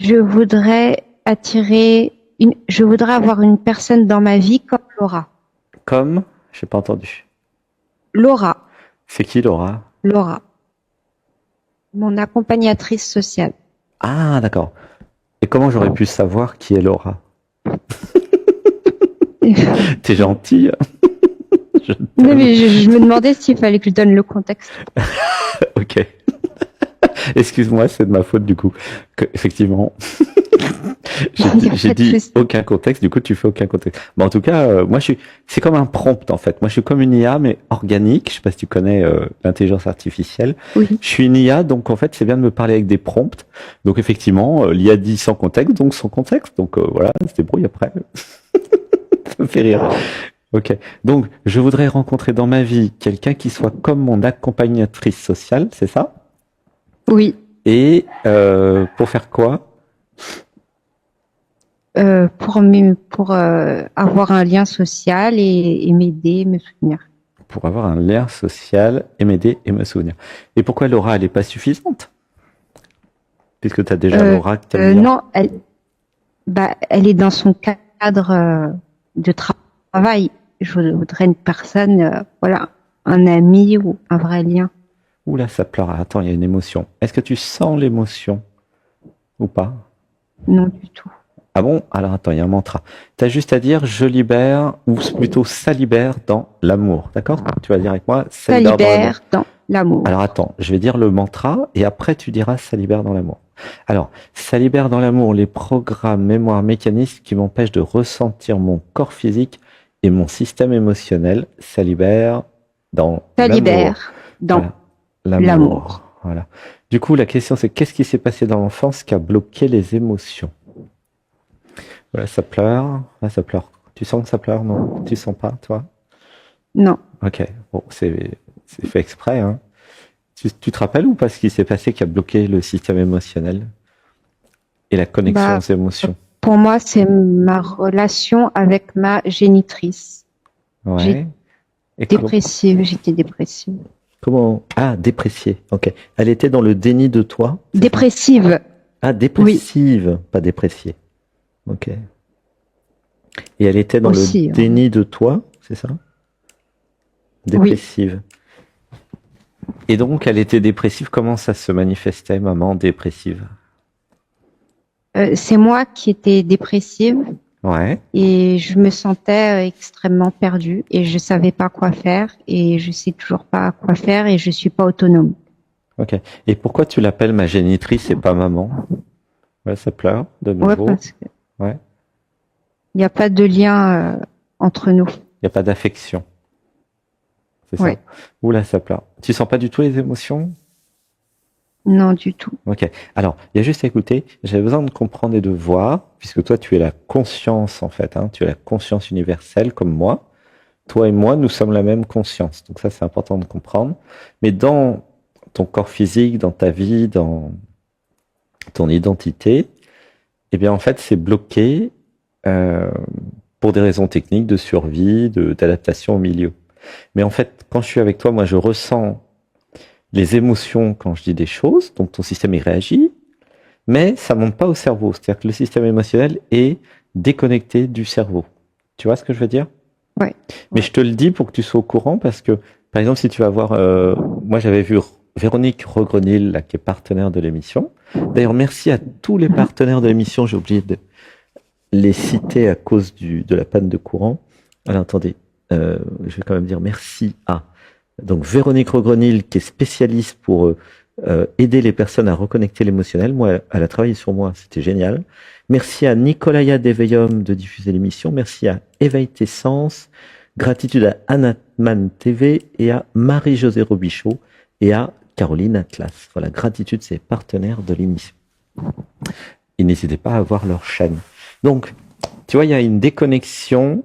Je voudrais je voudrais avoir une personne dans ma vie comme Laura. Comme? J'ai pas entendu. Laura, C'est qui Laura? Laura, mon accompagnatrice sociale. Ah, d'accord. Et comment j'aurais pu savoir qui est Laura? T'es gentil. Je Non, t'aime. mais je me demandais s'il fallait que je donne le contexte. Ok. Excuse-moi, c'est de ma faute du coup. Effectivement, Il n'y a j'ai pas de dit souci. aucun contexte, du coup tu fais aucun contexte. Mais en tout cas, c'est comme un prompt en fait. Moi je suis comme une IA mais organique. Je sais pas si tu connais l'intelligence artificielle. Oui. Je suis une IA, donc en fait c'est bien de me parler avec des prompts. Donc effectivement, l'IA dit sans contexte, donc sans contexte. Donc voilà, se débrouille après. Ça me fait rire. Ok. Donc je voudrais rencontrer dans ma vie quelqu'un qui soit comme mon accompagnatrice sociale, c'est ça? Oui. Et pour faire quoi? Pour avoir un lien social et m'aider, me soutenir. Pour avoir un lien social et m'aider et me souvenir. Et pourquoi Laura, elle est pas suffisante? Puisque tu as déjà Euh, Laura que t'aimes bien. non, elle est dans son cadre de travail. Je voudrais une personne, voilà, un ami ou un vrai lien. Ouh là, ça pleure. Attends, il y a une émotion. Est-ce que tu sens l'émotion ou pas? Non du tout. Ah bon? Alors attends, il y a un mantra. Tu as juste à dire je libère, ou plutôt ça libère dans l'amour. D'accord? Tu vas dire avec moi, ça Ça libère dans l'amour. libère dans l'amour. Alors attends, je vais dire le mantra et après tu diras ça libère dans l'amour. Alors, ça libère dans l'amour les programmes, mémoires, mécanismes qui m'empêchent de ressentir mon corps physique et mon système émotionnel. Ça libère dans Ça l'amour. libère dans Voilà, l'amour. l'amour. Voilà. Du coup, la question c'est qu'est-ce qui s'est passé dans l'enfance qui a bloqué les émotions? Voilà, ça pleure. Là, ça pleure. Tu sens que ça pleure, non? Tu sens pas, toi? Non. Ok. Bon, c'est fait exprès, hein. Tu te rappelles ou pas ce qui s'est passé qui a bloqué le système émotionnel et la connexion aux Bah, émotions? pour moi, c'est ma relation avec ma génitrice. J'ai Ouais. Et J'étais dépressive. comment... Ah, dépréciée. Ok. Elle était dans le déni de toi, c'est ça? Dépressive, Ah, oui, dépressive, pas dépréciée. Ok. Et elle était dans le aussi. déni de toi, c'est ça? Oui. Dépressive. Et donc, elle était dépressive. Comment ça se manifestait, maman dépressive? C'est moi qui étais dépressive Ouais. et je me sentais extrêmement perdue et je savais pas quoi faire et je sais toujours pas quoi faire et je suis pas autonome. Ok. Et pourquoi tu l'appelles ma génitrice et pas maman? Ouais, ça pleure de Ouais, nouveau. parce qu'il Ouais. n'y a pas de lien entre nous. Il n'y a pas d'affection. C'est ça? Ouais. Oula, ça pleure. Tu sens pas du tout les émotions? Non, du tout. Ok. Alors, il y a juste à écouter. J'avais besoin de comprendre et de voir, puisque toi, tu es la conscience, en fait, hein. Tu es la conscience universelle, comme moi. Toi et moi, nous sommes la même conscience. Donc ça, c'est important de comprendre. Mais dans ton corps physique, dans ta vie, dans ton identité, eh bien, en fait, c'est bloqué euh, pour des raisons techniques de survie, d'adaptation au milieu. Mais en fait, quand je suis avec toi, moi, je ressens les émotions quand je dis des choses, donc ton système y réagit, mais ça monte pas au cerveau. C'est-à-dire que le système émotionnel est déconnecté du cerveau. Tu vois ce que je veux dire? Ouais. Mais je te le dis pour que tu sois au courant parce que, par exemple, si tu vas voir, moi j'avais vu Véronique Regrenil, là, qui est partenaire de l'émission. D'ailleurs, merci à tous les partenaires de l'émission. J'ai oublié de les citer à cause de la panne de courant. Alors attendez, je vais quand même dire merci à donc Véronique Regrenil qui est spécialiste pour aider les personnes à reconnecter l'émotionnel. Moi, elle a travaillé sur moi, c'était génial. Merci à Nicolaya Deveillum de diffuser l'émission. Merci à Éveille tes sens. Gratitude à Anatman TV et à Marie-Josée Robichaud et à Caroline Atlas. Voilà, gratitude, c'est partenaires de l'émission. Et n'hésitez pas à voir leur chaîne. Donc, tu vois, il y a une déconnexion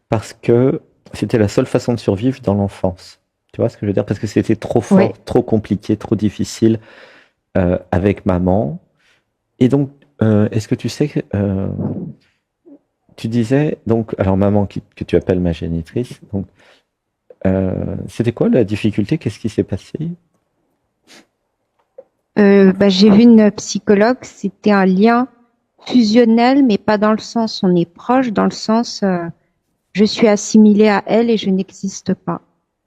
parce que c'était la seule façon de survivre dans l'enfance. Tu vois ce que je veux dire? Parce que c'était trop fort, Oui. trop compliqué, trop difficile avec maman. Et donc, est-ce que tu sais que tu disais, donc, alors maman que tu appelles ma génitrice, donc, c'était quoi la difficulté? Qu'est-ce qui s'est passé? J'ai vu une psychologue, c'était un lien fusionnel, mais pas dans le sens on est proche, dans le sens je suis assimilée à elle et je n'existe pas.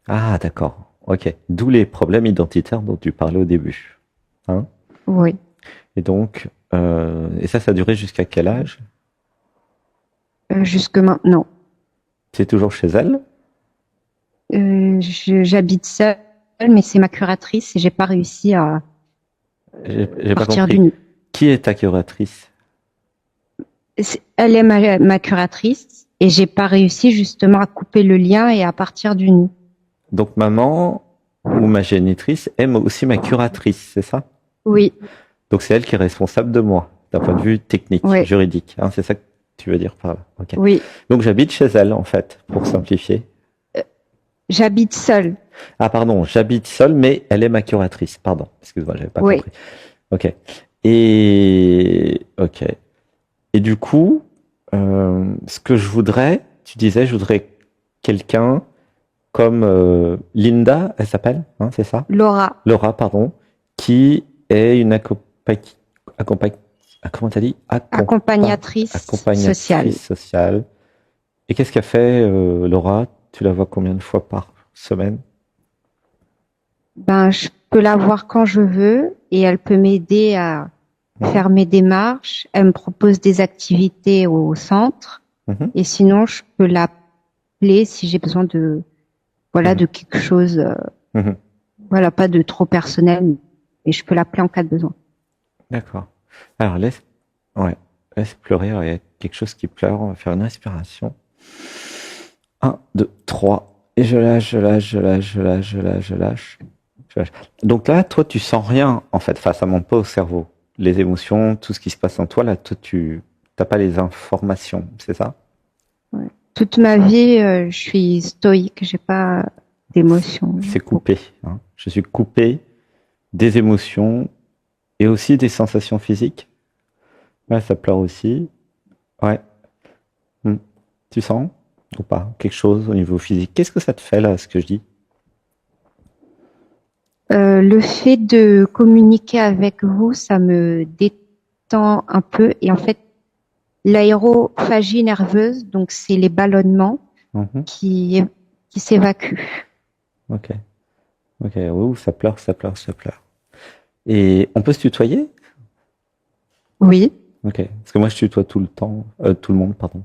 Ah, d'accord. Ok. D'où les problèmes identitaires dont tu parlais au début. Hein? Oui. Et donc, et ça a duré jusqu'à quel âge? Jusque maintenant. Tu es toujours chez elle? J'habite seule, mais c'est ma curatrice et j'ai pas réussi à J'ai pas partir compris. du nid. Qui est ta curatrice? Elle est ma curatrice et j'ai pas réussi justement à couper le lien et à partir du nid. Donc maman ou ma génitrice aime aussi ma curatrice, c'est ça? Oui, Donc c'est elle qui est responsable de moi, d'un point de vue technique, oui, juridique. Hein, c'est ça que tu veux dire par là. Ok. oui. Donc j'habite chez elle en fait, pour simplifier. J'habite seule. Ah pardon, j'habite seule, mais elle est ma curatrice. Pardon, excuse-moi, j'avais pas Oui. compris. Ok. Ok. Et du coup, ce que je voudrais, tu disais, je voudrais quelqu'un comme Linda, elle s'appelle, hein, c'est ça? Laura, Laura, pardon, qui est une comment t'as dit? accompagnatrice sociale. Accompagnatrice sociale. Et qu'est-ce qu'elle fait, Laura? Tu la vois combien de fois par semaine? Ben, je peux la voir quand je veux et elle peut m'aider à faire mes démarches. Elle me propose des activités au centre Mhm, et sinon je peux l'appeler si j'ai besoin de voilà mhm, de quelque chose mhm. voilà pas de trop personnel et je peux l'appeler en cas de besoin. D'accord. Alors ouais, laisse pleurer. Il y a quelque chose qui pleure. On va faire une respiration. 1, 2, 3. Et je lâche, je lâche, je lâche, je lâche, je lâche, je lâche. Je lâche. Donc là, toi, tu sens rien, en fait. Enfin, ça monte pas au cerveau. Les émotions, tout ce qui se passe en toi, là, toi, tu t'as pas les informations, c'est ça? Ouais. Toute ma vie, je suis stoïque, j'ai pas d'émotions. C'est coupé. Hein. Je suis coupé des émotions et aussi des sensations physiques. Ouais, ça pleure aussi. Ouais. Hmm. Tu sens ou pas quelque chose au niveau physique? Qu'est-ce que ça te fait là, ce que je dis? Le fait de communiquer avec vous, ça me détend un peu et en fait, l'aérophagie nerveuse, donc c'est les ballonnements Mhm. qui qui s'évacuent. Ok. Ok. Ouh, ça pleure, ça pleure, ça pleure. Et on peut se tutoyer? Oui, Ok. Parce que moi, je tutoie tout le temps, tout le monde, pardon.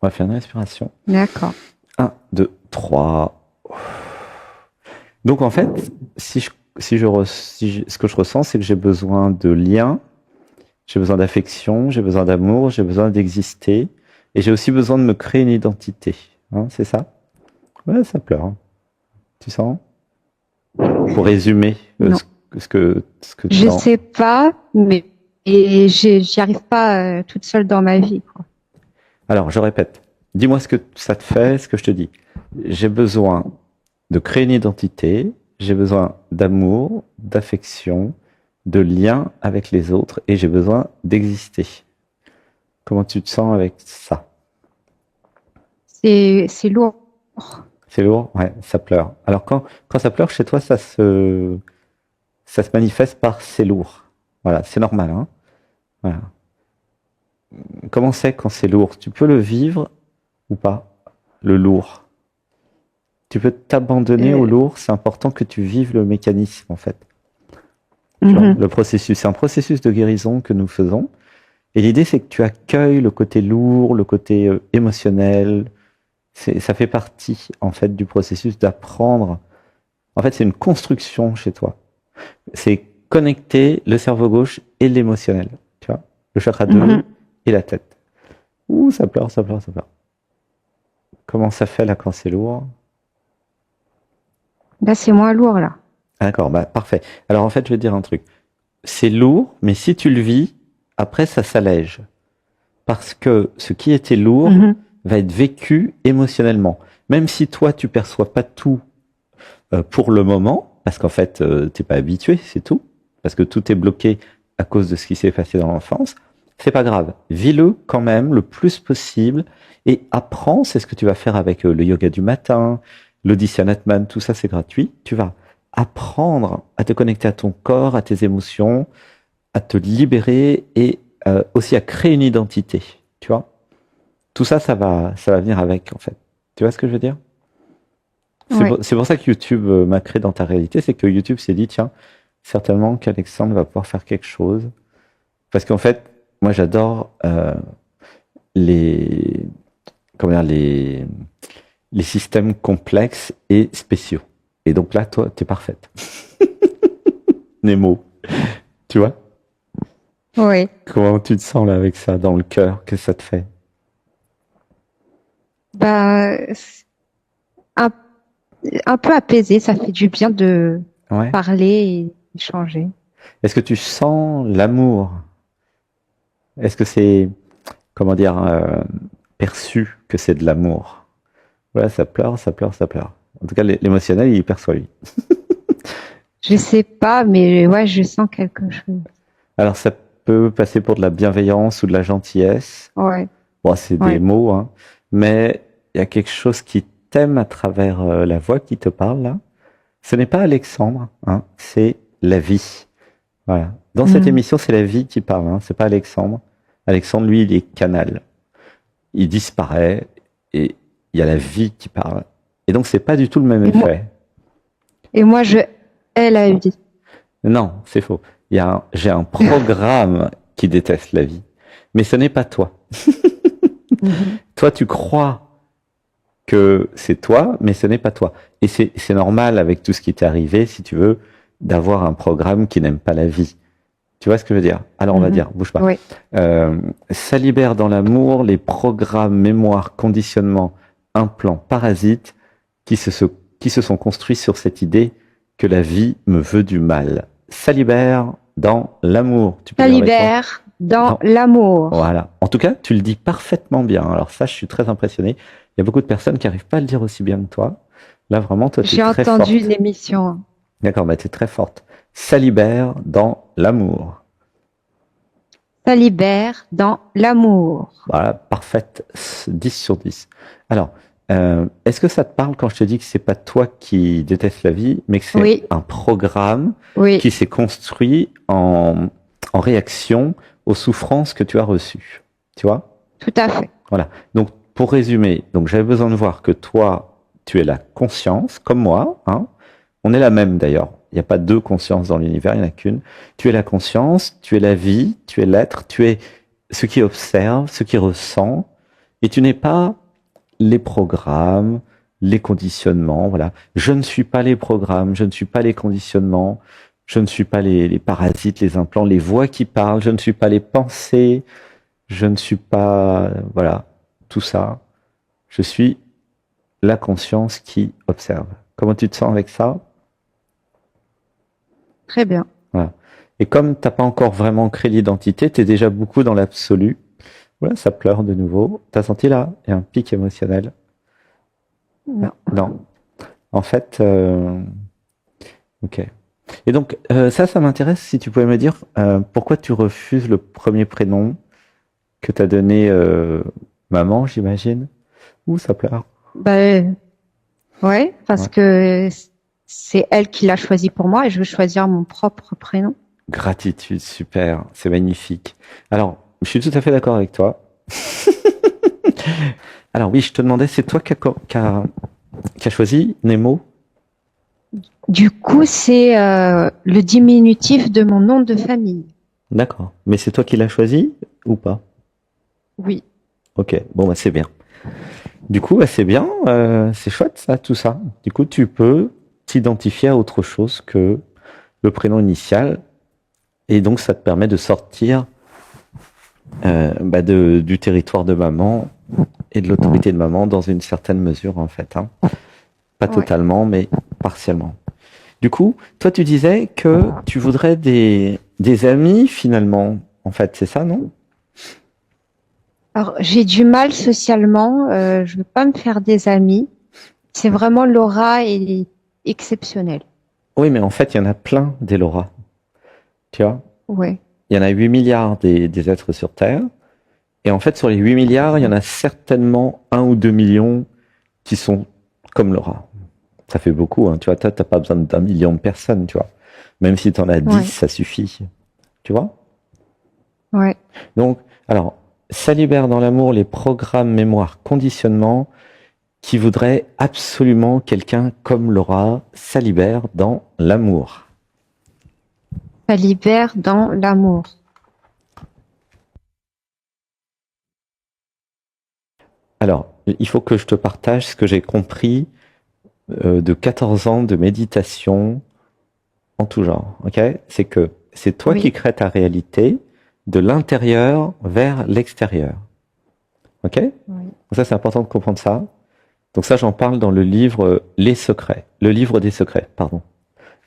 On va faire une respiration. d'accord. 1, 2, 3. Donc en fait, ce que je ressens, c'est que j'ai besoin de liens, j'ai besoin d'affection, j'ai besoin d'amour, j'ai besoin d'exister, et j'ai aussi besoin de me créer une identité. Hein, c'est ça? Ouais, ça pleure. Hein. Tu sens? Pour résumer Non, ce que tu je sens. sais pas, mais et j'y arrive pas toute seule dans ma vie, quoi. Alors, je répète. Dis-moi ce que ça te fait, ce que je te dis. J'ai besoin de créer une identité, j'ai besoin d'amour, d'affection, de lien avec les autres, et j'ai besoin d'exister. Comment tu te sens avec ça? C'est lourd. C'est lourd? Ouais, ça pleure. Alors quand ça pleure chez toi, ça se manifeste par c'est lourd. Voilà, c'est normal, hein? Voilà. Comment c'est quand c'est lourd? Tu peux le vivre ou pas? Le lourd. Tu peux t'abandonner au Euh, lourd, c'est important que tu vives le mécanisme en fait. Tu vois, mhm. le processus, c'est un processus de guérison que nous faisons. Et l'idée, c'est que tu accueilles le côté lourd, le côté émotionnel. Ça fait partie en fait du processus d'apprendre. En fait, c'est une construction chez toi. C'est connecter le cerveau gauche et l'émotionnel. Tu vois, le chakra 2 Mhm. et la tête. Ouh, ça pleure, ça pleure, ça pleure. Comment ça fait là quand c'est lourd? Là, c'est moins lourd, là. D'accord, bah parfait. Alors en fait, je vais te dire un truc. C'est lourd, mais si tu le vis, après ça s'allège. Parce que ce qui était lourd Mhm. va être vécu émotionnellement. Même si toi, tu perçois pas tout pour le moment, parce qu'en fait, t'es pas habitué, c'est tout. Parce que tout est bloqué à cause de ce qui s'est passé dans l'enfance. C'est pas grave. Vis-le quand même le plus possible et apprends. C'est ce que tu vas faire avec le yoga du matin, l'audition Atman, tout ça c'est gratuit. Tu vas apprendre à te connecter à ton corps, à tes émotions, à te libérer et aussi à créer une identité, tu vois. Tout ça, ça va venir avec, en fait. Tu vois ce que je veux dire? Oui. C'est pour ça que YouTube m'a créé dans ta réalité, c'est que YouTube s'est dit, tiens, certainement qu'Alexandre va pouvoir faire quelque chose. Parce qu'en fait, moi j'adore les, comment dire, les systèmes complexes et spéciaux. Et donc là, toi, t'es parfaite. Nemo, tu vois? Oui. Comment tu te sens là avec ça dans le cœur? Qu'est-ce que ça te fait? Bah, c'est un, un peu apaisé, ça fait du bien de Ouais. parler et échanger. Est-ce que tu sens l'amour? Est-ce que c'est, comment dire, perçu que c'est de l'amour? Voilà, ça pleure, ça pleure, ça pleure. En tout cas, l'émotionnel, il perçoit lui. Je sais pas, mais ouais, je sens quelque chose. Alors, ça peut passer pour de la bienveillance ou de la gentillesse. Ouais, Bon, c'est des ouais. mots, hein. Mais il y a quelque chose qui t'aime à travers la voix qui te parle là. Ce n'est pas Alexandre, hein, c'est la vie. Voilà. Dans cette Mm. émission, c'est la vie qui parle, hein, c'est pas Alexandre. Alexandre, lui, il est canal. Il disparaît et il y a la vie qui parle. Et donc, c'est pas du tout le même Et moi, effet. et moi, je hais la vie. Non, c'est faux. J'ai un programme qui déteste la vie. Mais ce n'est pas toi. Mhm. Toi, tu crois que c'est toi, mais ce n'est pas toi. Et c'est normal avec tout ce qui t'est arrivé, si tu veux, d'avoir un programme qui n'aime pas la vie. Tu vois ce que je veux dire? Alors on va Mhm. dire, bouge pas. Oui, Ça libère dans l'amour les programmes, mémoire, conditionnement, implants, parasites qui se sont construits sur cette idée que la vie me veut du mal. Ça libère dans l'amour. Tu peux ça dire avec moi? libère dans Non. l'amour. Voilà. En tout cas, tu le dis parfaitement bien. Alors ça, je suis très impressionné. Il y a beaucoup de personnes qui n'arrivent pas à le dire aussi bien que toi. Là, vraiment, toi, tu es J'ai très entendu une forte. émission. D'accord, bah, tu es très forte. Ça libère dans l'amour. Ça libère dans l'amour. Voilà, parfaite, 10 sur 10. Alors, est-ce que ça te parle quand je te dis que c'est pas toi qui détestes la vie, mais que c'est Oui, un programme oui, qui s'est construit en réaction aux souffrances que tu as reçues? Tu vois? tout à fait. Voilà. Donc, pour résumer, donc j'avais besoin de voir que toi, tu es la conscience, comme moi, hein. On est la même d'ailleurs. Il n'y a pas deux consciences dans l'univers, il n'y en a qu'une. Tu es la conscience, tu es la vie, tu es l'être, tu es ce qui observe, ce qui ressent, et tu n'es pas les programmes, les conditionnements, voilà. Je ne suis pas les programmes, je ne suis pas les conditionnements, je ne suis pas les parasites, les implants, les voix qui parlent, je ne suis pas les pensées, je ne suis pas, voilà, tout ça. Je suis la conscience qui observe. Comment tu te sens avec ça? Très bien. Voilà. Et comme t'as pas encore vraiment créé l'identité, tu es déjà beaucoup dans l'absolu. Voilà, ça pleure de nouveau. T'as senti là? Il y a un pic émotionnel. Non. Non. En fait, ok. Et donc, ça m'intéresse si tu pouvais me dire pourquoi tu refuses le premier prénom que t'as donné maman, j'imagine. Ouh, ça pleure. Ben, ouais, parce Ouais. que c'est elle qui l'a choisi pour moi et je veux choisir mon propre prénom. Gratitude, super, c'est magnifique. Alors, je suis tout à fait d'accord avec toi. Alors oui, je te demandais, c'est toi qui a choisi Nemo? Du coup, c'est le diminutif de mon nom de famille. D'accord. Mais c'est toi qui l'as choisi ou pas? Oui, Ok, bon bah c'est bien. Du coup, bah, c'est bien, c'est chouette ça, tout ça. Du coup, tu peux t'identifier à autre chose que le prénom initial, et donc ça te permet de sortir du territoire de maman et de l'autorité de maman dans une certaine mesure en fait, hein. Pas ouais. totalement, mais partiellement. Du coup, toi tu disais que tu voudrais des amis finalement, en fait, c'est ça, non? Alors, j'ai du mal socialement, je veux pas me faire des amis. C'est vraiment Laura, elle est exceptionnelle. Oui, mais en fait, il y en a plein des Laura, tu vois. Ouais, Il y en a 8 milliards des êtres sur Terre. Et en fait, sur les 8 milliards, il y en a certainement 1 ou 2 millions qui sont comme Laura. Ça fait beaucoup, hein. Tu vois, t'as pas besoin d'1 million de personnes, tu vois. Même si tu en as 10, ouais. ça suffit. Tu vois? Ouais. Donc, alors, ça libère dans l'amour les programmes, mémoire, conditionnement qui voudraient absolument quelqu'un comme Laura. Ça libère dans l'amour. Ça libère dans l'amour. Alors, il faut que je te partage ce que j'ai compris de 14 ans de méditation en tout genre. Ok? C'est que c'est toi qui Oui. crées ta réalité de l'intérieur vers l'extérieur. Ok? Oui. Ça, c'est important de comprendre ça. Donc ça, j'en parle dans le livre Les Secrets. Le livre des secrets, pardon.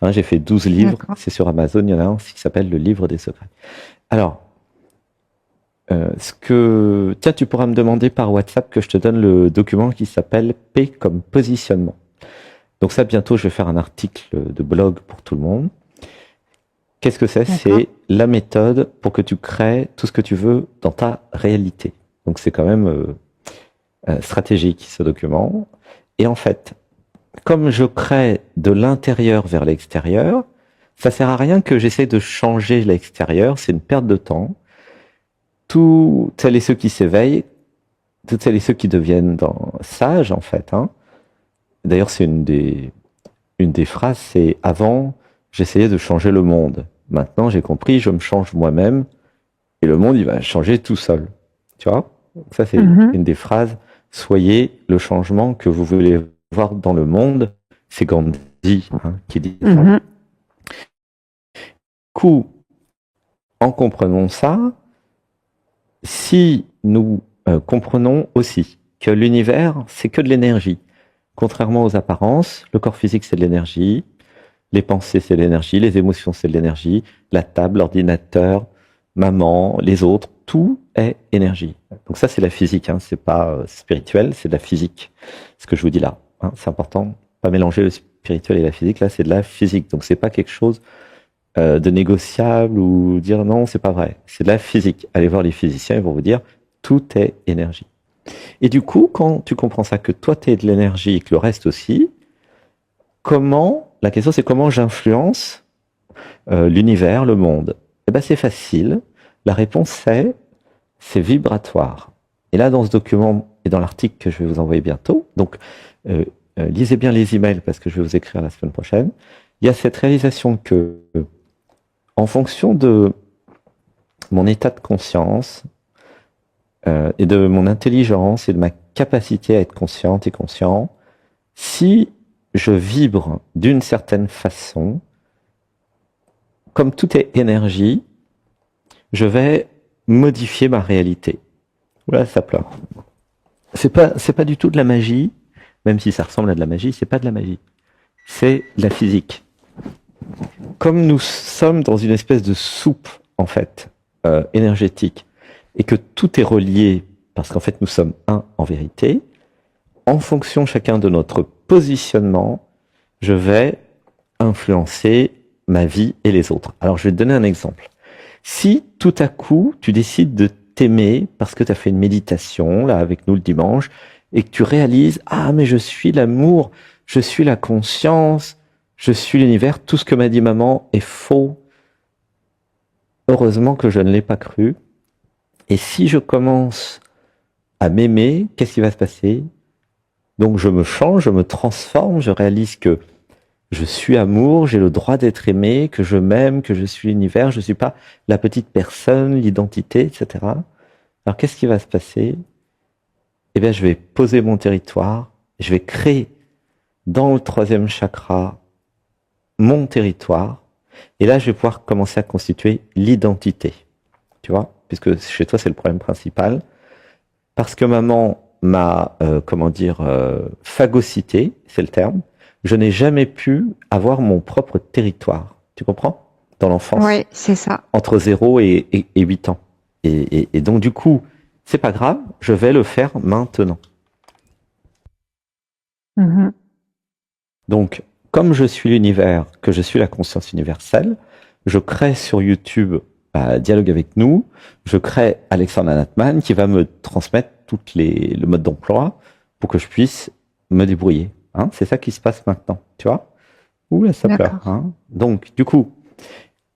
Hein, j'ai fait 12 livres. D'accord. C'est sur Amazon. Il y en a un qui s'appelle Le livre des secrets. Alors, tiens, tu pourras me demander par WhatsApp que je te donne le document qui s'appelle P comme positionnement. Donc ça, bientôt, je vais faire un article de blog pour tout le monde. Qu'est-ce que c'est? D'accord. C'est la méthode pour que tu crées tout ce que tu veux dans ta réalité. Donc c'est quand même stratégique, ce document. Et en fait, comme je crée de l'intérieur vers l'extérieur, ça sert à rien que j'essaie de changer l'extérieur, c'est une perte de temps. Tous celles et ceux qui s'éveillent, toutes celles et ceux qui deviennent sages, en fait, hein. D'ailleurs, c'est une des phrases, c'est avant, j'essayais de changer le monde. Maintenant, j'ai compris, je me change moi-même et le monde, il va changer tout seul. Tu vois? Ça, c'est Mhm. une des phrases. Soyez le changement que vous voulez voir dans le monde. C'est Gandhi, hein, qui dit ça. Mhm. Du coup, en comprenant ça, si nous comprenons aussi que l'univers, c'est que de l'énergie, contrairement aux apparences, le corps physique, c'est de l'énergie, les pensées, c'est de l'énergie, les émotions, c'est de l'énergie, la table, l'ordinateur, maman, les autres, tout est énergie. Donc ça, c'est la physique, hein, c'est pas spirituel, c'est de la physique. Ce que je vous dis là, hein, c'est important, pas mélanger le spirituel et la physique. Là, c'est de la physique, donc c'est pas quelque chose de négociable ou dire non, c'est pas vrai. C'est de la physique. Allez voir les physiciens, ils vont vous dire tout est énergie. Et du coup, quand tu comprends ça, que toi, tu es de l'énergie et que le reste aussi, la question c'est comment j'influence l'univers, le monde? Eh ben, c'est facile. La réponse c'est vibratoire. Et là, dans ce document et dans l'article que je vais vous envoyer bientôt, donc lisez bien les emails parce que je vais vous écrire la semaine prochaine, il y a cette réalisation que, en fonction de mon état de conscience et de mon intelligence et de ma capacité à être consciente et conscient, si je vibre d'une certaine façon, comme tout est énergie, je vais modifier ma réalité. Oula, ça pleure. C'est pas du tout de la magie, même si ça ressemble à de la magie, c'est pas de la magie. C'est de la physique. Comme nous sommes dans une espèce de soupe, en fait, énergétique, et que tout est relié, parce qu'en fait nous sommes un en vérité, en fonction chacun de notre positionnement, je vais influencer ma vie et les autres. Alors je vais te donner un exemple. Si tout à coup tu décides de t'aimer parce que tu as fait une méditation là avec nous le dimanche et que tu réalises ah mais je suis l'amour, je suis la conscience, je suis l'univers, tout ce que m'a dit maman est faux. Heureusement que je ne l'ai pas cru. Et si je commence à m'aimer, qu'est-ce qui va se passer? Donc je me change, je me transforme, je réalise que je suis amour, j'ai le droit d'être aimé, que je m'aime, que je suis l'univers, je ne suis pas la petite personne, l'identité, etc. Alors qu'est-ce qui va se passer? Eh bien, je vais poser mon territoire, je vais créer dans le troisième chakra mon territoire, et là, je vais pouvoir commencer à constituer l'identité. Tu vois? Puisque chez toi, c'est le problème principal. Parce que maman m'a, phagocyté, c'est le terme, je n'ai jamais pu avoir mon propre territoire. Tu comprends? Dans l'enfance, Ouais, c'est ça. entre 0 et 8 ans. Et donc, du coup, c'est pas grave, je vais le faire maintenant. Mhm. Donc, comme je suis l'univers, que je suis la conscience universelle, je crée sur YouTube Dialogue avec nous, je crée Alexandre Anatman qui va me transmettre le mode d'emploi pour que je puisse me débrouiller. Hein, c'est ça qui se passe maintenant, tu vois? Ouh là, ça pleure. D'accord. Hein. Donc, du coup,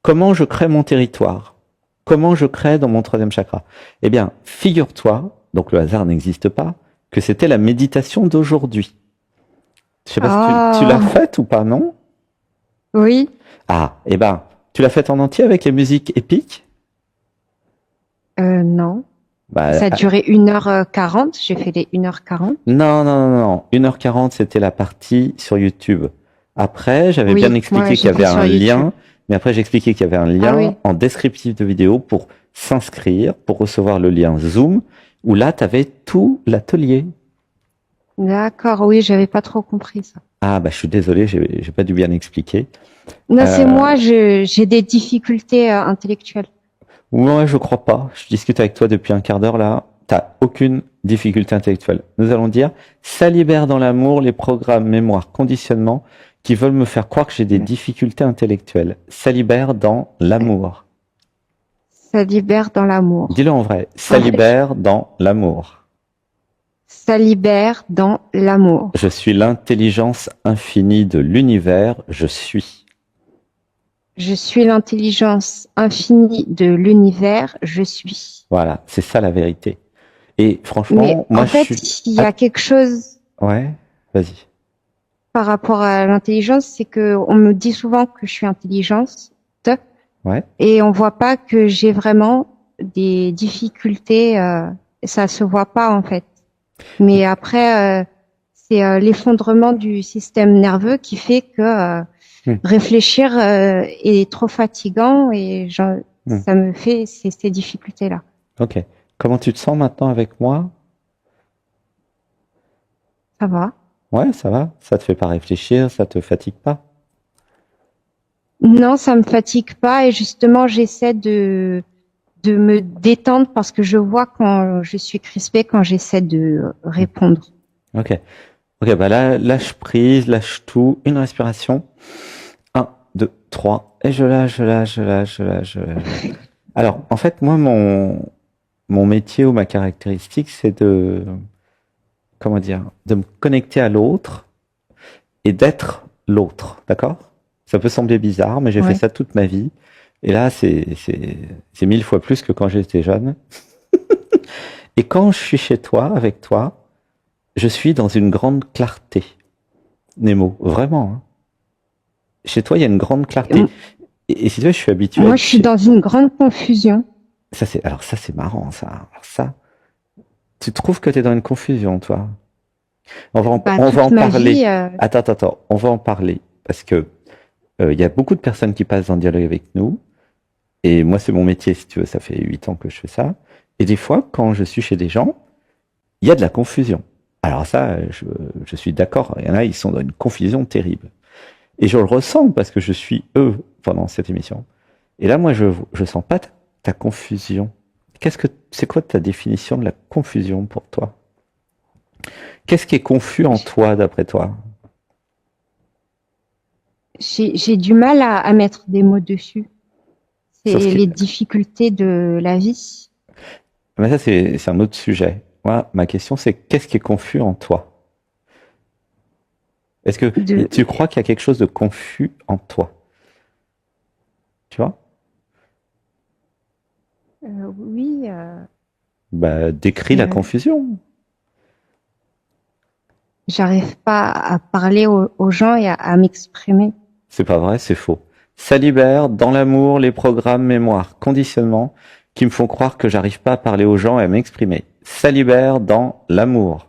comment je crée mon territoire? Comment je crée dans mon troisième chakra? Eh bien, figure-toi, donc le hasard n'existe pas, que c'était la méditation d'aujourd'hui. Je sais pas si tu l'as Ah, faite ou pas, non? oui. Ah, eh ben, tu l'as faite en entier avec les musiques épiques? Non. Bah, Ça a duré 1h40. J'ai fait les 1h40. non, non, non, non. 1h40, c'était la partie sur YouTube. Après, j'avais bien Oui, moi, expliqué qu'il y avait j'étais sur un YouTube. lien, mais après, j'expliquais qu'il y avait un Ah lien oui. en descriptif de vidéo pour s'inscrire, pour recevoir le lien Zoom, où là, tu avais tout l'atelier. D'accord. Oui, j'avais pas trop compris ça. Ah, bah, je suis désolé, j'ai pas dû bien expliquer. Non, c'est Euh, moi, j'ai des difficultés intellectuelles. ouais, je crois pas. Je discute avec toi depuis un quart d'heure là. T'as aucune difficulté intellectuelle. Nous allons dire, ça libère dans l'amour les programmes mémoire conditionnement qui veulent me faire croire que j'ai des difficultés intellectuelles. Ça libère dans l'amour. Ça libère dans l'amour. Dis-le en vrai. Ça En fait, libère dans l'amour. ça libère dans l'amour. Je suis l'intelligence infinie de l'univers. Je suis. Je suis l'intelligence infinie de l'univers. Je suis. Voilà. C'est ça la vérité. Et Mais franchement, moi en je fait, suis. il y Ah, a quelque chose ouais. Vas-y. par rapport à l'intelligence, c'est que on me dit souvent que je suis intelligente Ouais. et on voit pas que j'ai vraiment des difficultés. Ça se voit pas en fait. Mais après, c'est l'effondrement du système nerveux qui fait que Hmm. réfléchir est trop fatigant et Hmm. ça me fait ces difficultés-là. Ok. Comment tu te sens maintenant avec moi? Ça va? Ouais, ça va. Ça te fait pas réfléchir, ça te fatigue pas. Non, ça me fatigue pas et justement, j'essaie de me détendre parce que je vois quand je suis crispée quand j'essaie de répondre. Ok. Ok, bah là, lâche prise, lâche tout. Une respiration. Un, deux, trois. Et je lâche, je lâche, je lâche, je lâche, je lâche. Alors, en fait, moi, mon métier ou ma caractéristique, c'est comment dire, de me connecter à l'autre et d'être l'autre. D'accord? Ça peut sembler bizarre, mais j'ai fait Ouais. ça toute ma vie. Et là, c'est 1000 fois plus que quand j'étais jeune. Et quand je suis chez toi, avec toi, je suis dans une grande clarté. Nemo, vraiment. Hein. Chez toi, il y a une grande Et clarté. Et si tu veux, je suis habitué à moi, être je suis chez... dans une grande confusion. Alors ça, c'est marrant, ça. Alors ça, tu trouves que tu es dans une confusion, toi. Bah, On va toute en ma parler. vie, Attends, on va en parler. Parce que il y a beaucoup de personnes qui passent en dialogue avec nous. Et moi, c'est mon métier, si tu veux, ça fait 8 ans que je fais ça. Et des fois, quand je suis chez des gens, il y a de la confusion. Alors ça, je suis d'accord. Il y en a, ils sont dans une confusion terrible. Et je le ressens parce que je suis eux pendant cette émission. Et là, moi, je sens pas ta confusion. C'est quoi ta définition de la confusion pour toi? Qu'est-ce qui est confus en toi, d'après toi? j'ai du mal à mettre des mots dessus. Sur ce C'est qui... les difficultés de la vie. Mais ça, c'est un autre sujet. Moi, ma question, c'est qu'est-ce qui est confus en toi? Est-ce que De, tu crois qu'il y a quelque chose de confus en toi? Tu vois? oui, Bah, décris la euh, confusion. j'arrive pas à parler aux gens et à m'exprimer. C'est pas vrai, c'est faux. Ça libère dans l'amour les programmes mémoire, conditionnement qui me font croire que j'arrive pas à parler aux gens et à m'exprimer. Ça libère dans l'amour.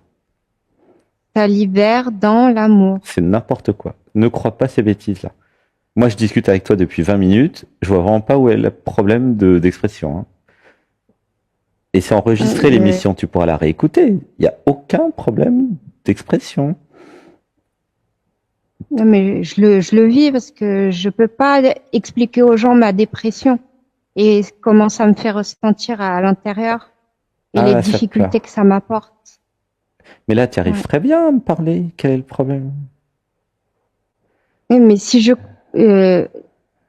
Ça libère dans l'amour. C'est n'importe quoi. Ne crois pas ces bêtises-là. Moi, je discute avec toi depuis 20 minutes. Je vois vraiment pas où est le problème d'expression. Hein. Et c'est enregistré Euh, l'émission, tu pourras la réécouter. Il n'y a aucun problème d'expression. non, mais je le vis parce que je peux pas expliquer aux gens ma dépression et comment ça me fait ressentir à l'intérieur et Ah les là, ça te difficultés pleure. que ça m'apporte. Mais là, tu arrives Ouais. très bien à me parler. Quel est le problème? Oui, mais si euh,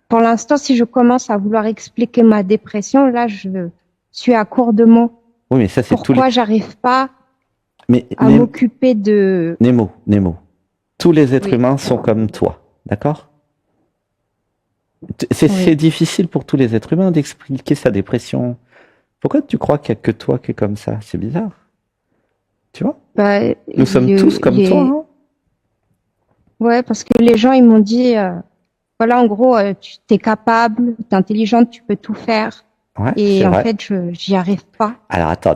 pour l'instant, si je commence à vouloir expliquer ma dépression, là, je suis à court de mots. Oui, mais ça, c'est tous les... Pourquoi j'arrive pas Mais à m'occuper de... Nemo, tous les êtres Oui, humains sont comme toi. D'accord? C'est Oui. difficile pour tous les êtres humains d'expliquer sa dépression. Pourquoi tu crois qu'il n'y a que toi qui est comme ça? C'est bizarre, tu vois? Bah, Nous sommes tous comme toi, hein? ouais, parce que les gens, ils m'ont dit, voilà, en gros, tu t'es capable, t'es intelligente, tu peux tout faire. Ouais, c'est Et en vrai. fait, j'y arrive pas. Alors attends.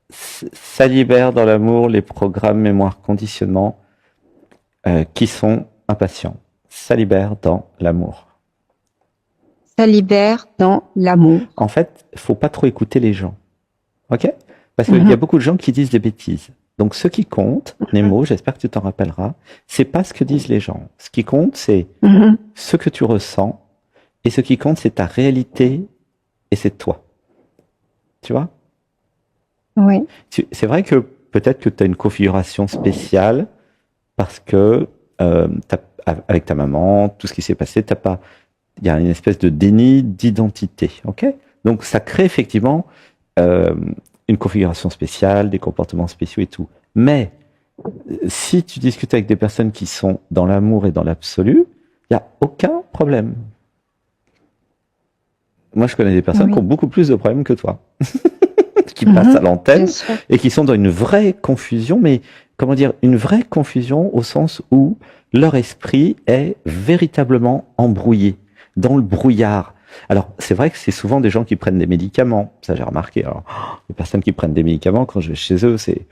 Ça libère dans l'amour les programmes mémoire conditionnement qui sont impatients. Ça libère dans l'amour. Ça libère dans l'amour. En fait, faut pas trop écouter les gens, ok? Parce qu'il y a Mhm, beaucoup de gens qui disent des bêtises. Donc ce qui compte, Nemo, j'espère que tu t'en rappelleras, c'est pas ce que disent les gens. Ce qui compte, c'est mhm. ce que tu ressens, et ce qui compte, c'est ta réalité et c'est toi. Tu vois? Oui. C'est vrai que peut-être que tu as une configuration spéciale parce que avec ta maman, tout ce qui s'est passé, t'as pas, il y a une espèce de déni d'identité, ok? Donc ça crée effectivement euh, une configuration spéciale, des comportements spéciaux et tout. Mais si tu discutes avec des personnes qui sont dans l'amour et dans l'absolu, il n'y a aucun problème. Moi, je connais des personnes qui ont Oui. beaucoup plus de problèmes que toi, qui passent à Mhm. Bien l'antenne sûr. et qui sont dans une vraie confusion, mais comment dire, une vraie confusion au sens où leur esprit est véritablement embrouillé, dans le brouillard. Alors, c'est vrai que c'est souvent des gens qui prennent des médicaments, ça j'ai remarqué. Alors, les personnes qui prennent des médicaments, quand je vais chez eux, c'est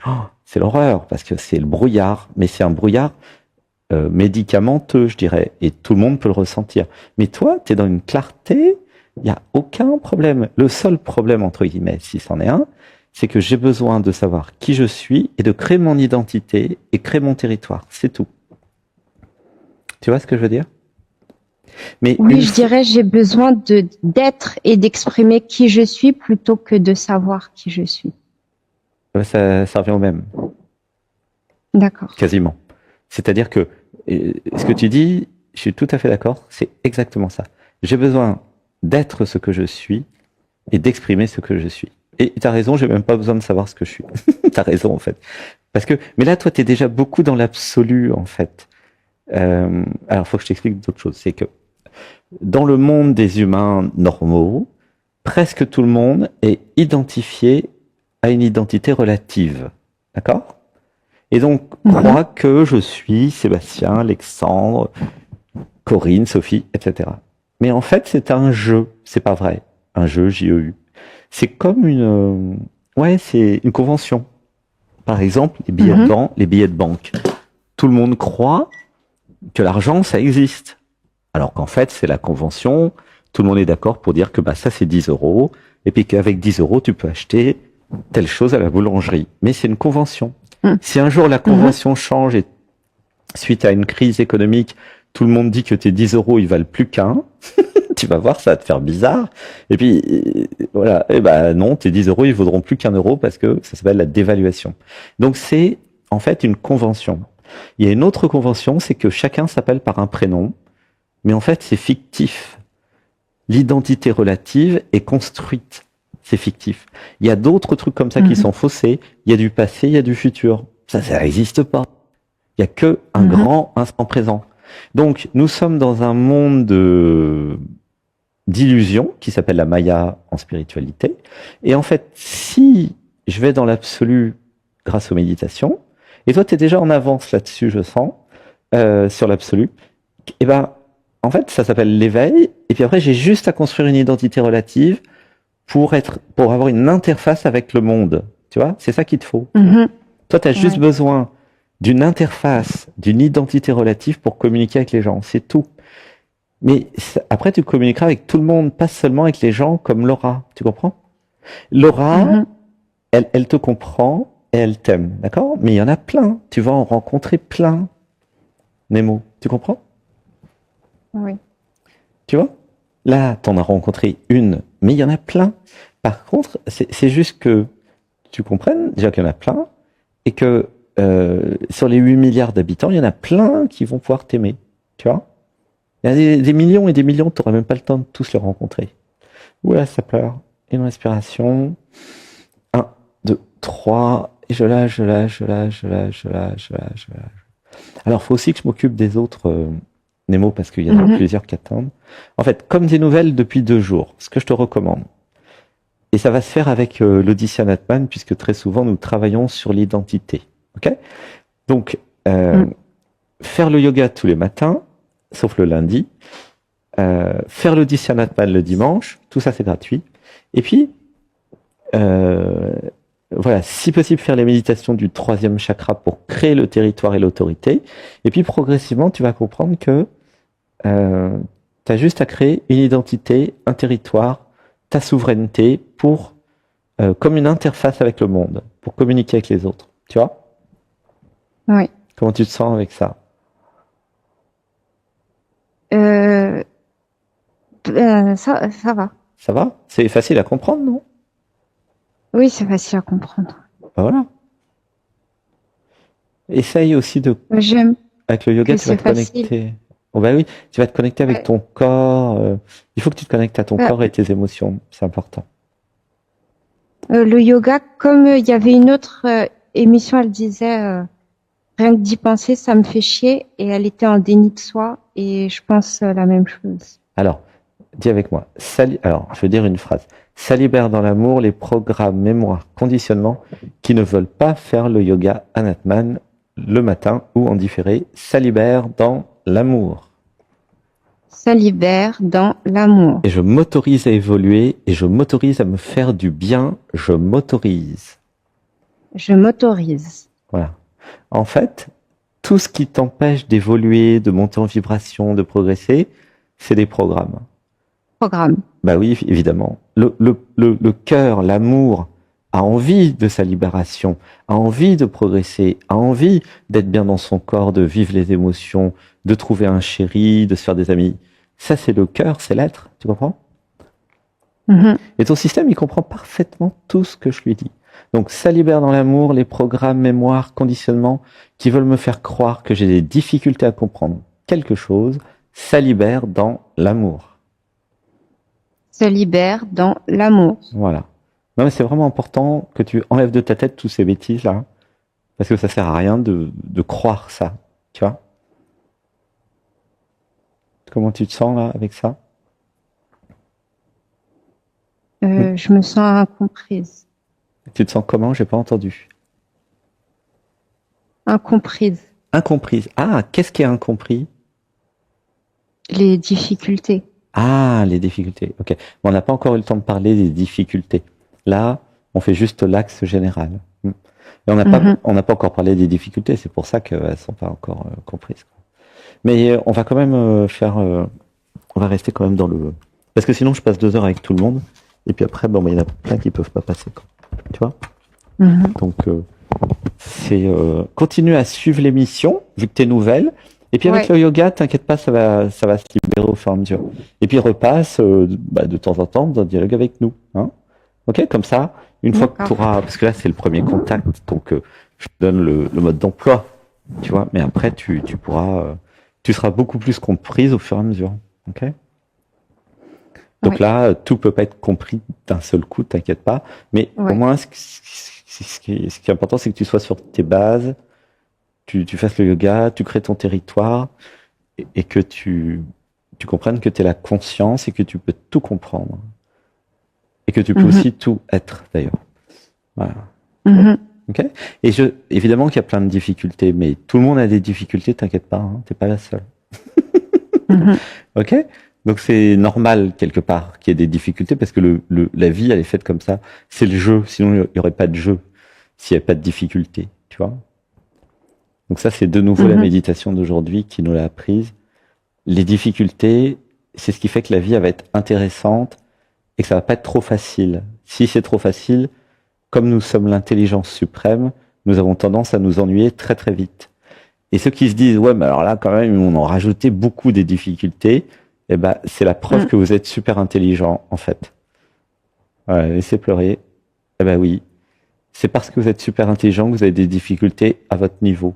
l'horreur, parce que c'est le brouillard, mais c'est un brouillard médicamenteux, je dirais, et tout le monde peut le ressentir. Mais toi, tu es dans une clarté, il n'y a aucun problème. Le seul problème, entre guillemets, si c'en est un, c'est que j'ai besoin de savoir qui je suis et de créer mon identité et créer mon territoire. C'est tout. Tu vois ce que je veux dire? Mais Oui, une je fois, dirais, j'ai besoin d'être et d'exprimer qui je suis plutôt que de savoir qui je suis. ça revient au même, D'accord. quasiment. C'est-à-dire que ce que tu dis, je suis tout à fait d'accord, c'est exactement ça. J'ai besoin d'être ce que je suis et d'exprimer ce que je suis. Et tu as raison, j'ai même pas besoin de savoir ce que je suis. Tu as raison en fait. Parce que, mais là, toi, tu es déjà beaucoup dans l'absolu en fait. Alors, faut que je t'explique d'autres choses. C'est que dans le monde des humains normaux, presque tout le monde est identifié à une identité relative. D'accord? Et donc, Mhm. croit que je suis Sébastien, Alexandre, Corinne, Sophie, etc. Mais en fait, c'est un jeu. C'est pas vrai. Un jeu, J-E-U. C'est comme ouais, c'est une convention. Par exemple, Mhm. les billets de banque. Tout le monde croit que l'argent, ça existe. Alors qu'en fait, c'est la convention. Tout le monde est d'accord pour dire que bah, ça, c'est 10 euros. Et puis qu'avec 10 euros, tu peux acheter telle chose à la boulangerie. Mais c'est une convention. Si un jour la Mhm. convention change et suite à une crise économique, tout le monde dit que tes 10 euros, ils valent plus qu'un, tu vas voir, ça va te faire bizarre. Et puis, voilà, et ben non, tes 10 euros, ils vaudront plus qu'un euro parce que ça s'appelle la dévaluation. Donc c'est en fait une convention. Il y a une autre convention, c'est que chacun s'appelle par un prénom, mais en fait c'est fictif. L'identité relative est construite, c'est fictif. Il y a d'autres trucs comme ça qui Mhm. sont faussés. Il y a du passé, il y a du futur. Ça n'existe pas. Il y a que un Mhm. grand instant présent. Donc nous sommes dans un monde d'illusion qui s'appelle la Maya en spiritualité. Et en fait, si je vais dans l'absolu grâce aux méditations, et toi tu es déjà en avance là-dessus, je sens, sur l'absolu, et ben en fait ça s'appelle l'éveil. Et puis après j'ai juste à construire une identité relative pour avoir une interface avec le monde. Tu vois, c'est ça qu'il te faut. Mhm. Toi tu as juste Ouais. besoin d'une interface, d'une identité relative pour communiquer avec les gens. C'est tout. Mais après, tu communiqueras avec tout le monde, pas seulement avec les gens comme Laura. Tu comprends? Laura, Mhm. elle te comprend et elle t'aime, d'accord? Mais il y en a plein. Tu vas en rencontrer plein, Nemo. Tu comprends? Oui. Tu vois? Là, t'en as rencontré une, mais il y en a plein. Par contre, c'est juste que tu comprennes déjà qu'il y en a plein et que sur les 8 milliards d'habitants, il y en a plein qui vont pouvoir t'aimer. Tu vois? Il y a des millions et des millions, tu n'auras même pas le temps de tous les rencontrer. Oula, ça pleure. Une respiration. Un, deux, trois. Et je lâche, je lâche, je lâche, je lâche, je lâche, je lâche, je lâche. Alors, faut aussi que je m'occupe des autres, Nemo, parce qu'il y en a plusieurs qui attendent. En fait, comme des nouvelles depuis 2 jours, ce que je te recommande. Et ça va se faire avec l'Odyssée Anatman, puisque très souvent, nous travaillons sur l'identité. Ok? Donc, faire le yoga tous les matins, sauf le lundi, faire l'Odyssée Anatman le dimanche, tout ça c'est gratuit. Et puis, voilà, si possible, faire les méditations du 3e chakra pour créer le territoire et l'autorité. Et puis, progressivement, tu vas comprendre que tu as juste à créer une identité, un territoire, ta souveraineté pour comme une interface avec le monde, pour communiquer avec les autres. Tu vois? Oui. Comment tu te sens avec ça? Ça va. Ça va? C'est facile à comprendre, non? Oui, c'est facile à comprendre. Ben voilà. Essaye aussi de... J'aime Avec le yoga, que tu vas c'est te facile. connecter. Oh bah oui, tu vas te connecter avec Ouais. ton corps. Il faut que tu te connectes à ton Bah, corps et tes émotions. C'est important. le yoga, comme il y avait une autre émission, elle disait rien que d'y penser, ça me fait chier, et elle était en déni de soi, et je pense la même chose. Alors, dis avec moi. Alors, je vais dire une phrase. Ça libère dans l'amour les programmes, mémoire, conditionnements qui ne veulent pas faire le yoga Anatman le matin ou en différé. Ça libère dans l'amour. Ça libère dans l'amour. Et je m'autorise à évoluer et je m'autorise à me faire du bien. Je m'autorise. Je m'autorise. Voilà. En fait, tout ce qui t'empêche d'évoluer, de monter en vibration, de progresser, c'est des programmes. Programme. Bah oui, évidemment. Le cœur, l'amour a envie de sa libération, a envie de progresser, a envie d'être bien dans son corps, de vivre les émotions, de trouver un chéri, de se faire des amis. Ça, c'est le cœur, c'est l'être, tu comprends? Et ton système, il comprend parfaitement tout ce que je lui dis. Donc, ça libère dans l'amour les programmes, mémoires, conditionnements qui veulent me faire croire que j'ai des difficultés à comprendre quelque chose. Ça libère dans l'amour. Se libère dans l'amour. Voilà. Non, mais c'est vraiment important que tu enlèves de ta tête tous ces bêtises-là, parce que ça sert à rien de croire ça, tu vois. Comment tu te sens là avec ça? Je me sens incomprise. Tu te sens comment? J'ai pas entendu. Incomprise. Incomprise. Ah, qu'est-ce qui est incompris? Les difficultés. Ah, les difficultés. Ok. Bon, on n'a pas encore eu le temps de parler des difficultés. Là, on fait juste l'axe général. Et on n'a pas encore parlé des difficultés. C'est pour ça qu'elles sont pas encore comprises. Mais on va quand même on va rester quand même dans le... Parce que sinon, je passe 2 heures avec tout le monde. Et puis après, bon, il y en a plein qui peuvent pas passer. Quoi. Tu vois? Donc, c'est continue à suivre l'émission, vu que t'es nouvelle. Et puis avec le yoga, t'inquiète pas, ça va se libérer au fur et à mesure. Et puis repasse de temps en temps dans un dialogue avec nous. Hein, ok, comme ça, une fois que tu auras... Parce que là, c'est le premier contact. Donc, je te donne le mode d'emploi. Tu vois? Mais après, tu pourras... tu seras beaucoup plus comprise au fur et à mesure. Ok? Donc là, tout peut pas être compris d'un seul coup, t'inquiète pas. Mais au moins, ce qui est important, c'est que tu sois sur tes bases, tu fasses le yoga, tu crées ton territoire, et que tu comprennes que tu es la conscience et que tu peux tout comprendre. Et que tu peux aussi tout être, d'ailleurs. Voilà. Ok? Et évidemment qu'il y a plein de difficultés, mais tout le monde a des difficultés, t'inquiète pas, hein, t'es pas la seule. Ok? Donc c'est normal quelque part qu'il y ait des difficultés parce que la vie elle est faite comme ça. C'est le jeu, sinon il y aurait pas de jeu s'il n'y avait pas de difficultés, tu vois. Donc ça c'est de nouveau la méditation d'aujourd'hui qui nous l'a apprise. Les difficultés, c'est ce qui fait que la vie elle va être intéressante et que ça va pas être trop facile. Si c'est trop facile, comme nous sommes l'intelligence suprême, nous avons tendance à nous ennuyer très très vite. Et ceux qui se disent ouais mais alors là quand même on en rajoutait beaucoup des difficultés. Eh ben, c'est la preuve que vous êtes super intelligent, en fait. Voilà, laissez pleurer. Eh ben oui. C'est parce que vous êtes super intelligent que vous avez des difficultés à votre niveau.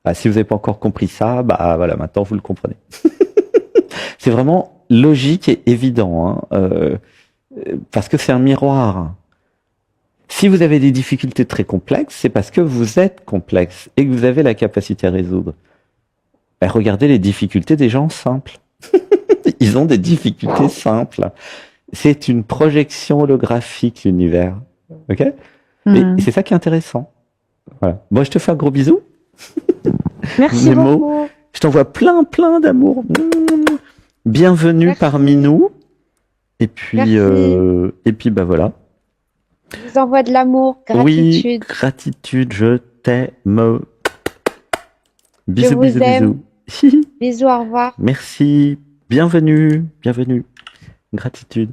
Bah, si vous n'avez pas encore compris ça, bah voilà, maintenant vous le comprenez. C'est vraiment logique et évident, hein, parce que c'est un miroir. Si vous avez des difficultés très complexes, c'est parce que vous êtes complexe et que vous avez la capacité à résoudre. Ben, regardez les difficultés des gens simples. Ils ont des difficultés simples. C'est une projection holographique, l'univers. Ok? Et c'est ça qui est intéressant. Voilà. Bon, je te fais un gros bisou. Merci Nemo, beaucoup. je t'envoie plein d'amour. Bienvenue Merci. parmi nous. Et puis, Merci. bah voilà. Je vous envoie de l'amour, Oui, gratitude. gratitude, je t'aime. Bisous, Je vous bisous, aime. bisous. Bisous, au revoir. Merci. Bienvenue. Gratitude.